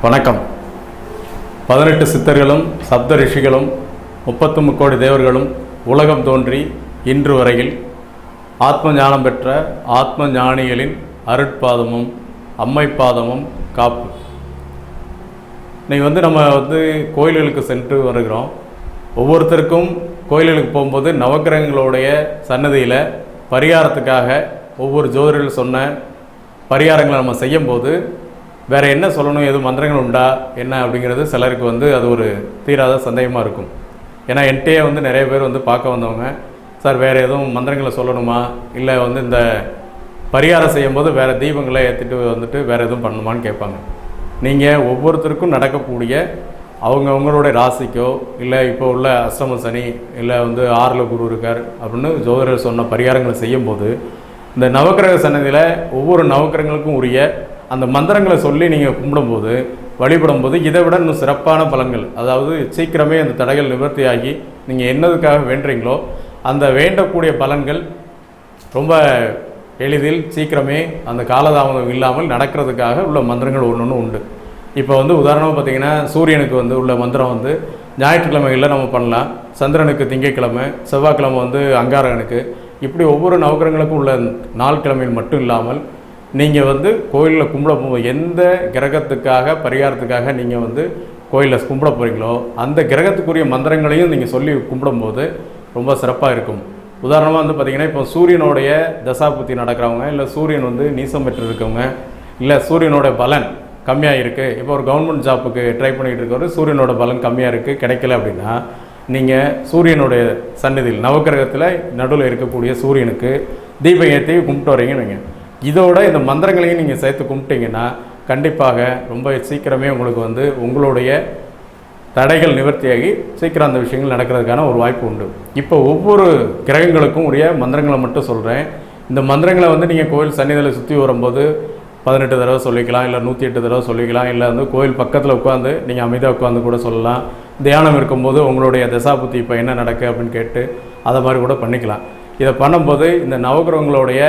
வணக்கம். 18 சித்தர்களும் சப்த ரிஷிகளும் 33 கோடி தேவர்களும் உலகம் தோன்றி இன்று வரையில் ஆத்ம ஞானம் பெற்ற ஆத்ம ஞானிகளின் அருட்பாதமும் அம்மை பாதமும் காப்பு. இன்றைக்கி நம்ம கோயில்களுக்கு சென்று வருகிறோம். ஒவ்வொருத்தருக்கும் கோயில்களுக்கு போகும்போது நவக்கிரகங்களுடைய சன்னதியில் பரிகாரத்துக்காக ஒவ்வொரு ஜோதிடர்கள் சொன்ன பரிகாரங்களை நம்ம செய்யும்போது வேறு என்ன சொல்லணும், எதுவும் மந்திரங்கள் உண்டா என்ன அப்படிங்கிறது சிலருக்கு அது ஒரு தீராத சந்தேகமாக இருக்கும். ஏன்னா என்கிட்டயே நிறைய பேர் பார்க்க வந்தவங்க, சார் வேறு எதுவும் மந்திரங்களை சொல்லணுமா, இல்லை இந்த பரிகாரம் செய்யும்போது வேறு தீபங்களை ஏற்றிட்டு வேறு எதுவும் பண்ணணுமான்னு கேட்பாங்க. நீங்கள் ஒவ்வொருத்தருக்கும் நடக்கக்கூடிய அவங்களுடைய ராசிக்கோ இல்லை இப்போ உள்ள அஷ்டம சனி இல்லை 6ல் குரு இருக்கார் அப்படின்னு ஜோதிடர் சொன்ன பரிகாரங்களை செய்யும்போது இந்த நவக்கிரக சன்னதியில் ஒவ்வொரு நவக்கிரகங்களுக்கும் உரிய அந்த மந்திரங்களை சொல்லி நீங்கள் கும்பிடும்போது வழிபடும்போது இதை விட இன்னும் சிறப்பான பலன்கள், அதாவது சீக்கிரமே அந்த தடைகள் நிவர்த்தியாகி நீங்கள் என்னதுக்காக வேண்டுறீங்களோ அந்த வேண்டக்கூடிய பலன்கள் ரொம்ப எளிதில் சீக்கிரமே அந்த காலதாமதம் இல்லாமல் நடக்கிறதுக்காக உள்ள மந்திரங்கள் ஒன்று உண்டு. இப்போ உதாரணமாக பார்த்திங்கன்னா சூரியனுக்கு உள்ள மந்திரம் ஞாயிற்றுக்கிழமைகளில் நம்ம பண்ணலாம். சந்திரனுக்கு திங்கட்கிழமை, செவ்வாய்க்கிழமை அங்காரகனுக்கு, இப்படி ஒவ்வொரு நவக்கிரகங்களுக்கும் உள்ள நாள் கிழமையில் மட்டும் இல்லாமல் நீங்கள் கோயிலில் கும்பிட போகும்போது எந்த கிரகத்துக்காக பரிகாரத்துக்காக நீங்கள் கோயிலில் கும்பிட போகிறீங்களோ அந்த கிரகத்துக்குரிய மந்திரங்களையும் நீங்கள் சொல்லி கும்பிடும்போது ரொம்ப சிறப்பாக இருக்கும். உதாரணமாக பார்த்திங்கன்னா இப்போ சூரியனுடைய தசாபுத்தி நடக்கிறவங்க, இல்லை சூரியன் நீசம் பெற்று இருக்கவங்க, இல்லை சூரியனோட பலன் கம்மியாக இருக்குது, இப்போ ஒரு கவர்மெண்ட் ஜாப்புக்கு ட்ரை பண்ணிகிட்டு இருக்கவர் சூரியனோட பலன் கம்மியாக இருக்குது, கிடைக்கல அப்படின்னா நீங்கள் சூரியனுடைய சந்நிதியில் நவக்கிரகத்தில் நடுவில் இருக்கக்கூடிய சூரியனுக்கு தீபம் ஏற்றி கும்பிட்டு வரீங்கன்னு வைங்க. இதோட இந்த மந்திரங்களையும் நீங்கள் சேர்த்து கும்பிட்டீங்கன்னா கண்டிப்பாக ரொம்ப சீக்கிரமே உங்களுக்கு உங்களுடைய தடைகள் நிவர்த்தியாகி சீக்கிரம் அந்த விஷயங்கள் நடக்கிறதுக்கான ஒரு வாய்ப்பு உண்டு. இப்போ ஒவ்வொரு கிரகங்களுக்கும் உரிய மந்திரங்களை மட்டும் சொல்கிறேன். இந்த மந்திரங்களை நீங்கள் கோயில் சன்னிதியில் சுற்றி வரும்போது 18 தடவை சொல்லிக்கலாம், இல்லை 108 தடவை சொல்லிக்கலாம், இல்லை கோயில் பக்கத்தில் உட்காந்து நீங்கள் அமைதியாக உட்காந்து கூட சொல்லலாம். தியானம் இருக்கும்போது உங்களுடைய தசாபுத்தி இப்போ என்ன நடக்கு அப்படின்னு கேட்டு அதை மாதிரி கூட பண்ணிக்கலாம். இதை பண்ணும்போது இந்த நவகிரகங்களுடைய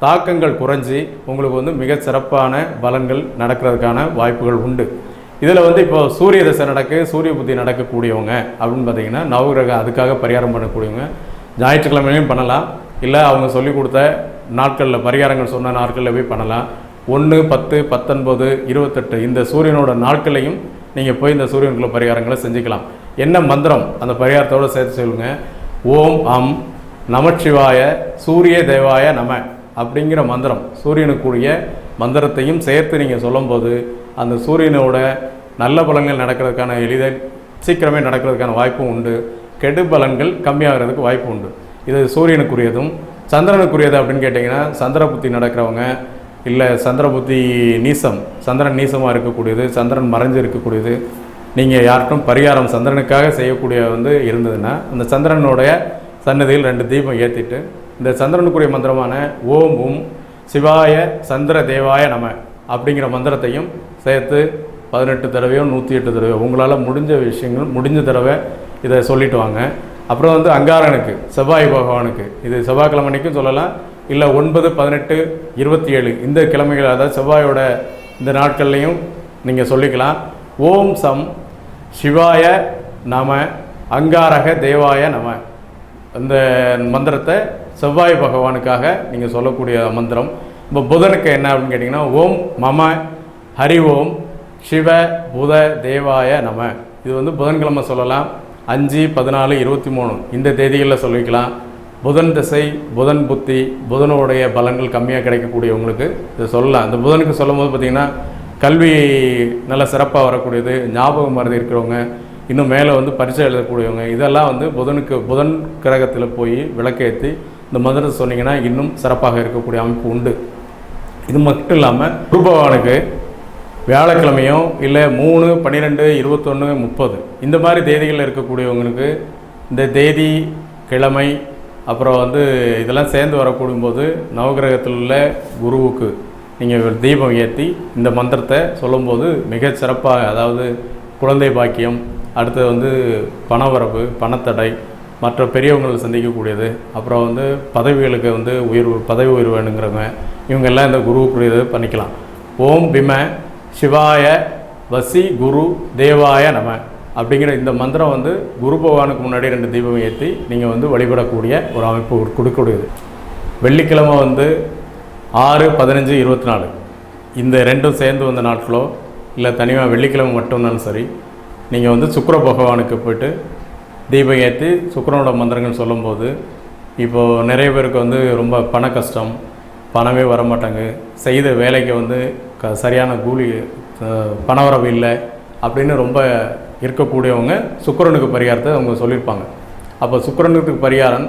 தாக்கங்கள் குறைஞ்சி உங்களுக்கு மிக சிறப்பான பலன்கள் நடக்கிறதுக்கான வாய்ப்புகள் உண்டு. இதில் இப்போ சூரிய தசை நடக்கு, சூரிய புத்தி நடக்கக்கூடியவங்க அப்படின்னு பார்த்தீங்கன்னா நவகிரகம் அதுக்காக பரிகாரம் பண்ணக்கூடியவங்க ஞாயிற்றுக்கிழமையிலையும் பண்ணலாம், இல்லை அவங்க சொல்லிக் கொடுத்த நாட்களில் பரிகாரங்கள் சொன்ன நாட்களில் போய் பண்ணலாம். 1, 10, 19, 28 இந்த சூரியனோட நாட்களையும் நீங்கள் போய் இந்த சூரியனுக்குள்ள பரிகாரங்களை செஞ்சுக்கலாம். என்ன மந்திரம் அந்த பரிகாரத்தோடு சேர்த்து சொல்லுங்கள். ஓம் அம் நமச்சிவாய சூரிய தேவாய நம அப்படிங்கிற மந்திரம், சூரியனுக்குரிய மந்திரத்தையும் சேர்த்து நீங்கள் சொல்லும்போது அந்த சூரியனோட நல்ல பலன்கள் நடக்கிறதுக்கான சீக்கிரமே நடக்கிறதுக்கான வாய்ப்பும் உண்டு. கெடு பலன்கள் கம்மியாகிறதுக்கு வாய்ப்பு உண்டு. இது சூரியனுக்குரியதும். சந்திரனுக்குரியது அப்படின்னு கேட்டிங்கன்னா சந்திர புத்தி நடக்கிறவங்க, இல்லை சந்திர புத்தி நீசம், சந்திரன் நீசமாக இருக்கக்கூடியது, சந்திரன் மறைஞ்சு இருக்கக்கூடியது, நீங்கள் யார்கிட்டும் பரிகாரம் சந்திரனுக்காக செய்யக்கூடிய இருந்ததுன்னா அந்த சந்திரனுடைய சன்னதியில் 2 தீபம் ஏற்றிட்டு இந்த சந்திரனுக்குரிய மந்திரமான ஓம் உம் சிவாய சந்திர தேவாய நம அப்படிங்கிற மந்திரத்தையும் சேர்த்து 18 தடவையோ 108 தடவையோ உங்களால் முடிஞ்ச விஷயங்கள் முடிஞ்ச தடவை இதை சொல்லிட்டு வாங்க. அப்புறம் அங்காரனுக்கு, செவ்வாய் பகவானுக்கு, இது செவ்வாய்க்கிழமைக்கும் சொல்லலாம், இல்லை 9, 18, 27 இந்த கிழமைகள், அதாவது செவ்வாயோட இந்த நாட்கள்லையும் நீங்கள் சொல்லிக்கலாம். ஓம் சம் சிவாய நம அங்காரக தேவாய நம. இந்த மந்திரத்தை செவ்வாய் பகவானுக்காக நீங்கள் சொல்லக்கூடிய மந்திரம். இப்போ புதனுக்கு என்ன அப்படின்னு கேட்டிங்கன்னா ஓம் மம ஹரி ஓம் சிவ புத தேவாய நம. இது புதன்கிழமை சொல்லலாம். 5, 14, 23 இந்த தேதிகளில் சொல்லிக்கலாம். புதன் திசை, புதன் புத்தி, புதனுடைய பலன்கள் கம்மியாக கிடைக்கக்கூடியவங்களுக்கு இதை சொல்லலாம். இந்த புதனுக்கு சொல்லும் போது பார்த்திங்கன்னா கல்வி நல்ல சிறப்பாக வரக்கூடியது, ஞாபகம் மறதி இருக்கிறவங்க, இன்னும் மேலே பரீட்சை எழுதக்கூடியவங்க, இதெல்லாம் புதனுக்கு புதன் கிரகத்தில் போய் விளக்கேற்றி இந்த மந்திரத்தை சொன்னீங்கன்னா இன்னும் சிறப்பாக இருக்கக்கூடிய அமைப்பு உண்டு. இது மட்டும் இல்லாமல் குரு பகவானுக்கு வியாழக்கிழமையும் இல்லை 3, 12, 21, 30 இந்த மாதிரி தேதிகளில் இருக்கக்கூடியவங்களுக்கு இந்த தேதி கிழமை அப்புறம் இதெல்லாம் சேர்ந்து வரக்கூடும் போது நவகிரகத்தில் உள்ள குருவுக்கு நீங்கள் தீபம் ஏற்றி இந்த மந்திரத்தை சொல்லும்போது மிக சிறப்பாக, அதாவது குழந்தை பாக்கியம், அடுத்து பணவரவு, பணத்தடை, மற்ற பெரியவங்களை சந்திக்கக்கூடியது, அப்புறம் பதவிகளுக்கு பதவி உயர்வு வேணுங்கிறவங்க இவங்கெல்லாம் இந்த குருவுக்குரியது பண்ணிக்கலாம். ஓம் பிம சிவாய வசி குரு தேவாய நம அப்படிங்கிற இந்த மந்திரம் வந்து குரு பகவானுக்கு முன்னாடி 2 தீபம் ஏற்றி நீங்கள் வந்து வழிபடக்கூடிய ஒரு அமைப்பு கொடுக்கக்கூடியது. வெள்ளிக்கிழமை வந்து 6, 15, 24 இந்த ரெண்டும் சேர்ந்து வந்த நாட்களோ இல்லை தனியாக வெள்ளிக்கிழமை மட்டும்னாலும் சரி, நீங்கள் வந்து சுக்கிர பகவானுக்கு போய்ட்டு தீபம் ஏற்றி சுக்கிரனோட மந்திரங்கள் சொல்லும்போது, இப்போது நிறைய பேருக்கு வந்து ரொம்ப பண கஷ்டம், பணமே வரமாட்டாங்க, செய்த வேலைக்கு வந்து சரியான கூலி பணவரவு இல்லை அப்படின்னு ரொம்ப இருக்கக்கூடியவங்க சுக்கிரனுக்கு பரிகாரத்தை அவங்க சொல்லியிருப்பாங்க. அப்போ சுக்கிரனுக்கு பரிகாரம்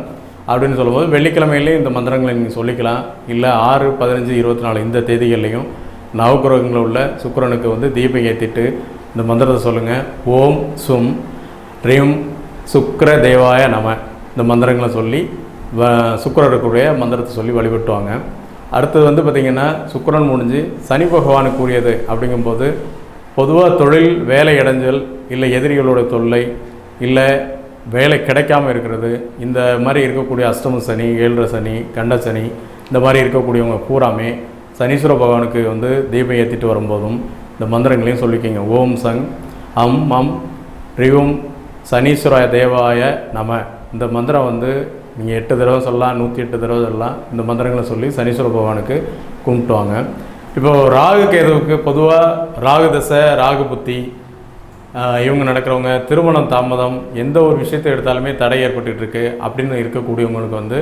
அப்படின்னு சொல்லும்போது வெள்ளிக்கிழமையிலே இந்த மந்திரங்களை நீங்கள் சொல்லிக்கலாம். இல்லை 6, 15, 24 இந்த தேதிகள்லையும் நவகிரகங்களில் உள்ள சுக்கிரனுக்கு வந்து தீபம் ஏற்றிட்டு இந்த மந்திரத்தை சொல்லுங்கள். ஓம் சும் ரீம் சுக்கிர தேவாய நம இந்த மந்திரங்களை சொல்லி சுக்கிரருக்குரிய மந்திரத்தை சொல்லி வழிபட்டுவாங்க. அடுத்தது வந்து பார்த்திங்கன்னா சுக்கிரன் முடிஞ்சு சனி பகவானுக்கு உரியது அப்படிங்கும்போது பொதுவாக தொழில் வேலை இடைஞ்சல், இல்லை எதிரிகளோட தொல்லை, இல்லை வேலை கிடைக்காமல் இருக்கிறது, இந்த மாதிரி இருக்கக்கூடிய அஷ்டம சனி, 7 சனி, கண்ட சனி இந்த மாதிரி இருக்கக்கூடியவங்க பூராமே சனீஸ்வர பகவானுக்கு வந்து தீபம் ஏற்றிட்டு வரும்போதும் இந்த மந்திரங்களையும் சொல்லிக்கிங்க. ஓம் சங் அம் அம் ரிவும் சனீஸ்வர தேவாய நம இந்த மந்திரம் வந்து நீங்கள் 8 தடவை சொல்லலாம், 108 தடவை சொல்லலாம். இந்த மந்திரங்களை சொல்லி சனீஸ்வர பகவானுக்கு கும்பிட்டுவாங்க. இப்போது ராகு கேதுவுக்கு பொதுவாக ராகு தசை, ராகு புத்தி இவங்க நடக்கிறவங்க திருமணம் தாமதம், எந்த ஒரு விஷயத்தை எடுத்தாலுமே தடை ஏற்பட்டுருக்கு அப்படின்னு இருக்கக்கூடியவங்களுக்கு வந்து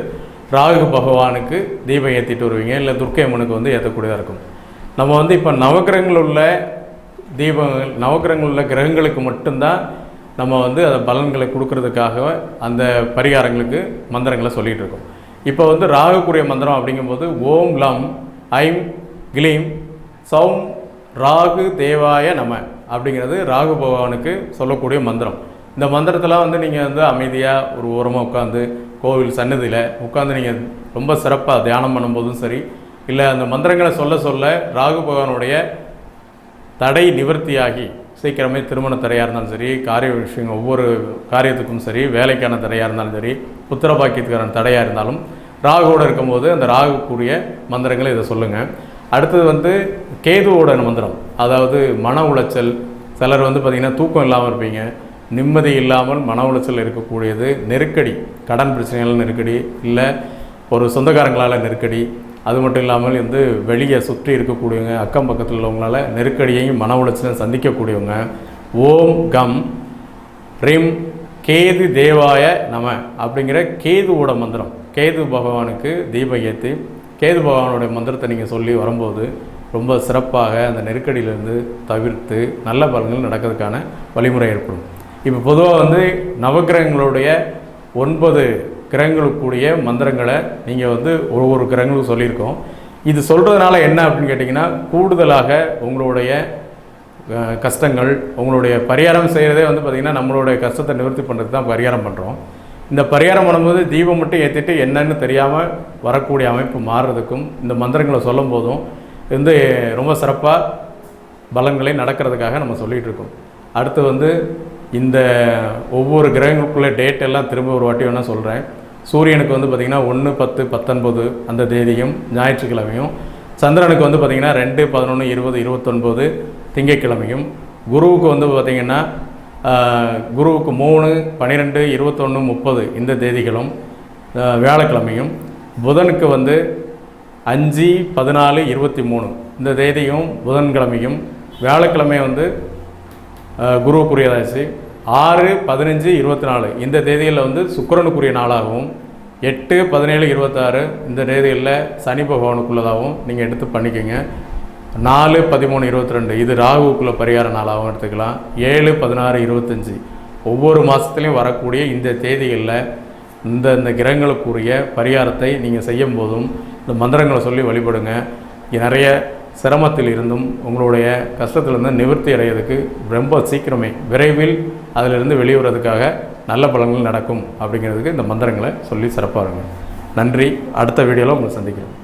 ராகு பகவானுக்கு தீபம் ஏற்றிட்டு வருவீங்க, இல்லை துர்க்கை அம்மனுக்கு வந்து ஏற்றக்கூடியதாக இருக்கும். நம்ம வந்து இப்போ நவக்கிரகங்கள் உள்ள தீபங்கள், நவக்கிரகங்கள் உள்ள கிரகங்களுக்கு மட்டும்தான் நம்ம வந்து அதை பலன்களை கொடுக்கறதுக்காக அந்த பரிகாரங்களுக்கு மந்திரங்களை சொல்லிகிட்டு இருக்கோம். இப்போ வந்து ராகுக்குரிய மந்திரம் அப்படிங்கும்போது ஓம் லம் ஐம் கிளீம் சௌம் ராகு தேவாய நம அப்படிங்கிறது ராகு பகவானுக்கு சொல்லக்கூடிய மந்திரம். இந்த மந்திரத்தில் வந்து நீங்கள் வந்து அமைதியாக ஒரு ஓரமாக உட்காந்து கோவில் சன்னதியில் உட்காந்து நீங்கள் ரொம்ப சிறப்பாக தியானம் பண்ணும்போதும் சரி, இல்லை அந்த மந்திரங்களை சொல்ல சொல்ல ராகு பகவானுடைய தடை நிவர்த்தியாகி சீக்கிரமே திருமண தடையாக இருந்தாலும் சரி, காரிய விஷயம் ஒவ்வொரு காரியத்துக்கும் சரி, வேலைக்கான தடையாக இருந்தாலும் சரி, புத்திர பாக்கியத்துக்கான தடையாக இருந்தாலும் ராகுவோடு இருக்கும்போது அந்த ராகுக்குரிய மந்திரங்களை இதை சொல்லுங்கள். அடுத்தது வந்து கேதுவோட மந்திரம், அதாவது மன உளைச்சல். சிலர் வந்து பார்த்திங்கன்னா தூக்கம் இல்லாமல் இருப்பீங்க, நிம்மதி இல்லாமல் மன உளைச்சல் இருக்கக்கூடியது, நெருக்கடி, கடன் பிரச்சனைகள் நெருக்கடி, இல்லை ஒரு சொந்தக்காரங்களால் நெருக்கடி, அது மட்டும் இல்லாமல் வந்து வெளியே சுற்றி இருக்கக்கூடியவங்க, அக்கம் பக்கத்தில் உள்ளவங்களால் நெருக்கடியையும் மன உளைச்சலையும் சந்திக்கக்கூடியவங்க ஓம் கம் ரீம் கேது தேவாய நம அப்படிங்கிற கேதுவோட மந்திரம், கேது பகவானுக்கு தீபம் ஏற்றி கேது பகவானுடைய மந்திரத்தை நீங்கள் சொல்லி வரும்போது ரொம்ப சிறப்பாக அந்த நெருக்கடியிலேருந்து தவிர்த்து நல்ல பலன்கள் நடக்கிறதுக்கான வழிமுறை ஏற்படும். இப்போ பொதுவாக வந்து நவகிரகங்களுடைய 9 கிரகங்களுக்குரிய மந்திரங்களை நீங்கள் வந்து ஒவ்வொரு கிரகங்களுக்கும் சொல்லியிருக்கோம். இது சொல்கிறதுனால என்ன அப்படின்னு கேட்டிங்கன்னா, கூடுதலாக உங்களுடைய கஷ்டங்கள், உங்களுடைய பரிகாரம் செய்கிறதே வந்து பார்த்திங்கன்னா நம்மளுடைய கஷ்டத்தை நிவர்த்தி பண்ணுறது தான் பரிகாரம் பண்ணுறோம். இந்த பரிகாரம் பண்ணும்போது தீபம் மட்டும் ஏற்றிட்டு என்னன்னு தெரியாமல் வரக்கூடிய அமைப்பு மாறுறதுக்கும் இந்த மந்திரங்களை சொல்லும் போதும் வந்து ரொம்ப சிறப்பாக பலன்களை நடக்கிறதுக்காக நம்ம சொல்லிகிட்டு இருக்கோம். அடுத்து வந்து இந்த ஒவ்வொரு கிரகங்களுக்குள்ள டேட் எல்லாம் திரும்ப ஒரு வாட்டி வேணால் சொல்கிறேன். சூரியனுக்கு வந்து பார்த்திங்கன்னா 1, 10, 19 அந்த தேதியும் ஞாயிற்றுக்கிழமையும், சந்திரனுக்கு வந்து பார்த்திங்கன்னா 2, 11, 20, 29 திங்கட்கிழமையும், குருவுக்கு வந்து பார்த்திங்கன்னா குருவுக்கு 3, 12, 21, 30 இந்த தேதிகளும் வியாழக்கிழமையும், புதனுக்கு வந்து 5, 14, 23 இந்த தேதியும் புதன்கிழமையும், வியாழக்கிழமை வந்து குருவுக்குரியதாச்சு 6, 15, 24 இந்த தேதிகளில் வந்து சுக்கிரனுக்குரிய நாளாகவும், 8, 17, 26 இந்த தேதிகளில் சனி பகவானுக்குள்ளதாகவும் நீங்கள் எடுத்து பண்ணிக்கோங்க. 4, 13, 22 இது ராகுக்குள்ள பரிகார நாளாகவும் எடுத்துக்கலாம். 7, 16, 25 ஒவ்வொரு மாதத்துலேயும் வரக்கூடிய இந்த தேதிகளில் இந்த கிரகங்களுக்குரிய பரிகாரத்தை நீங்கள் செய்யும் போதும் இந்த மந்திரங்களை சொல்லி வழிபடுங்க. நிறைய சிரமத்தில் இருந்தும் உங்களுடைய கஷ்டத்திலிருந்து நிவர்த்தி அடையிறதுக்கு ரொம்ப சீக்கிரமே விரைவில் அதிலிருந்து வெளிவரதுக்காக நல்ல பலன்கள் நடக்கும் அப்படிங்கிறதுக்கு இந்த மந்திரங்களை சொல்லி சிறப்பாக இருங்க. நன்றி. அடுத்த வீடியோவில் உங்களை சந்திக்கிறோம்.